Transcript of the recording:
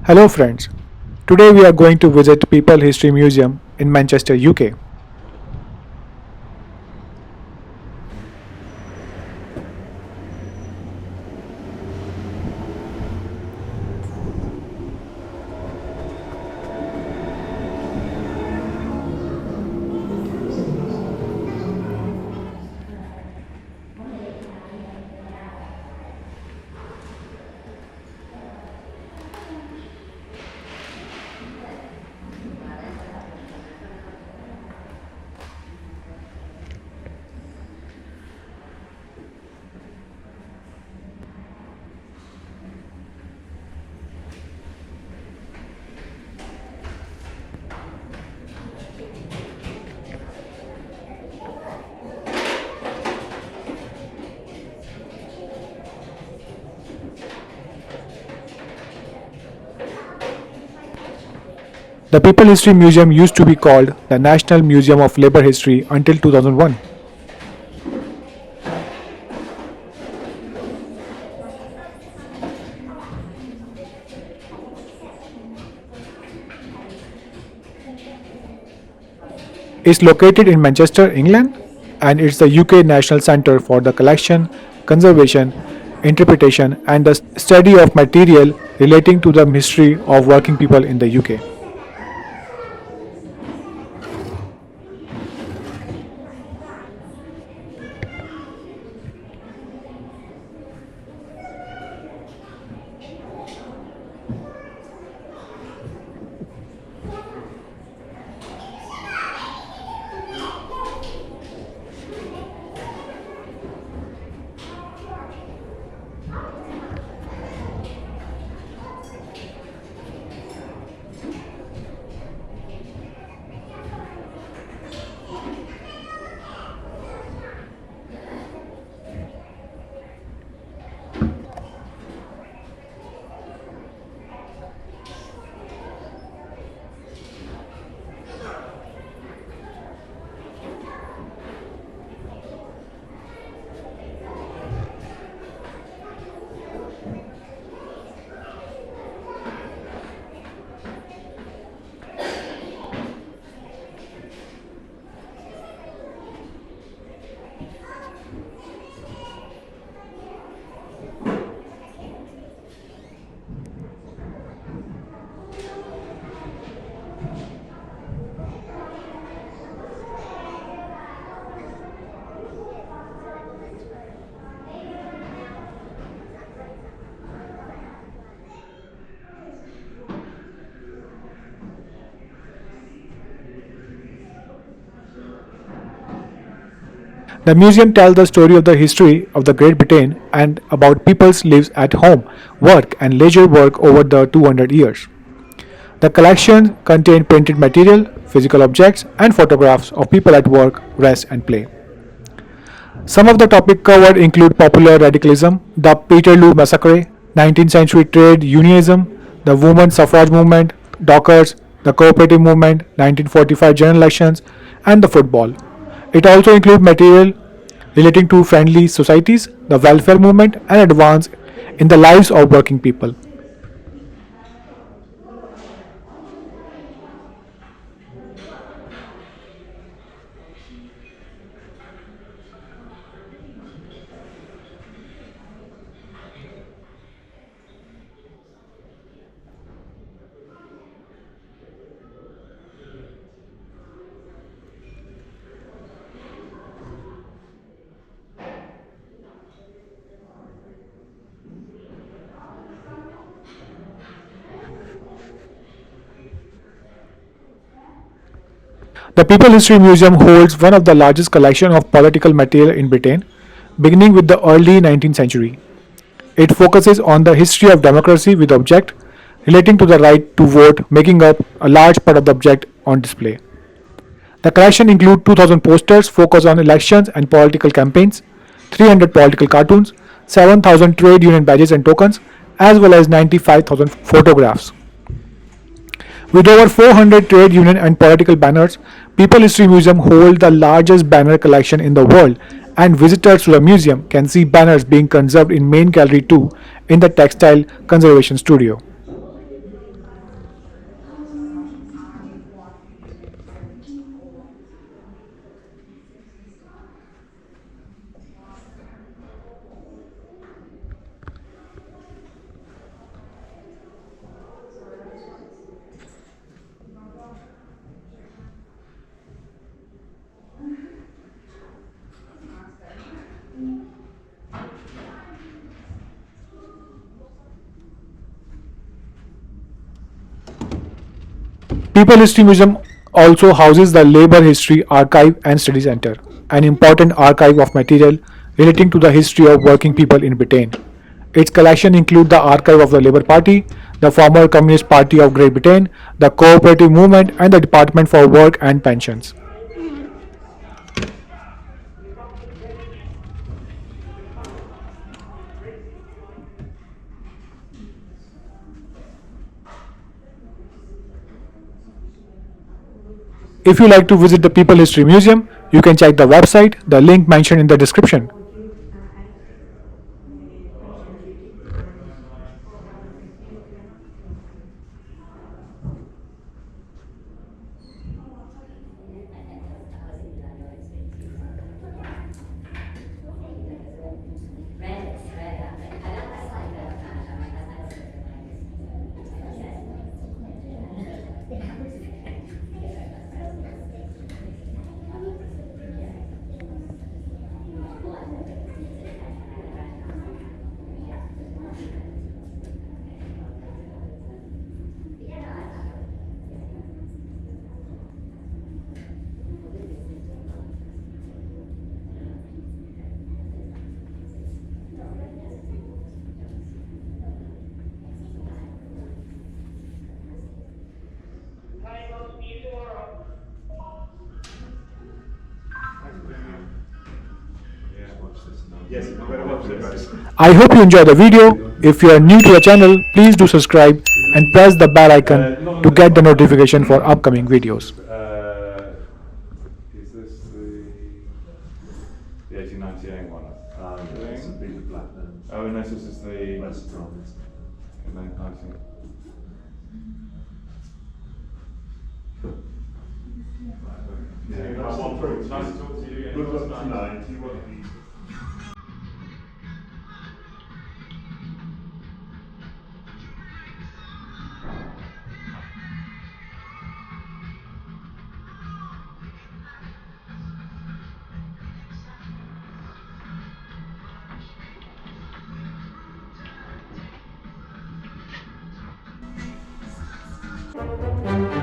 Hello friends. Today we are going to visit People History Museum in Manchester, UK. The People History Museum used to be called the National Museum of Labour History until 2001. It's located in Manchester, England, and it's the UK National Centre for the collection, conservation, interpretation, and the study of material relating to the history of working people in the UK. The museum tells the story of the history of the Great Britain and about people's lives at home, work, and leisure work over the 200 years. The collection contains printed material, physical objects, and photographs of people at work, rest, and play. Some of the topics covered include popular radicalism, the Peterloo Massacre, 19th century trade unionism, the women's suffrage movement, Dockers, the cooperative movement, 1945 general elections, and the football. It also includes material relating to friendly societies, the welfare movement, and advance in the lives of working people. The People History Museum holds one of the largest collections of political material in Britain, beginning with the early 19th century. It focuses on the history of democracy with object relating to the right to vote making up a large part of the object on display. The collection includes 2000 posters focused on elections and political campaigns, 300 political cartoons, 7,000 trade union badges and tokens, as well as 95,000 photographs. With over 400 trade union and political banners, People History Museum holds the largest banner collection in the world, and visitors to the museum can see banners being conserved in main gallery 2 in the textile conservation studio. People History Museum also houses the Labour History Archive and Study Centre, an important archive of material relating to the history of working people in Britain. Its collection include the archive of the Labour Party, the former Communist Party of Great Britain, the cooperative movement, and the Department for Work and Pensions. If you like to visit the People History Museum, you can check the website, the link mentioned in the description. I hope you enjoyed the video. If you are new to the channel, please do subscribe and press the bell icon to get the notification for upcoming videos. Is this the 1898 one? It's a big black Oh, and this is the restaurant. 19. Yeah, I want fruit. Nice to talk to you. Good luck tonight. You want to be Thank you.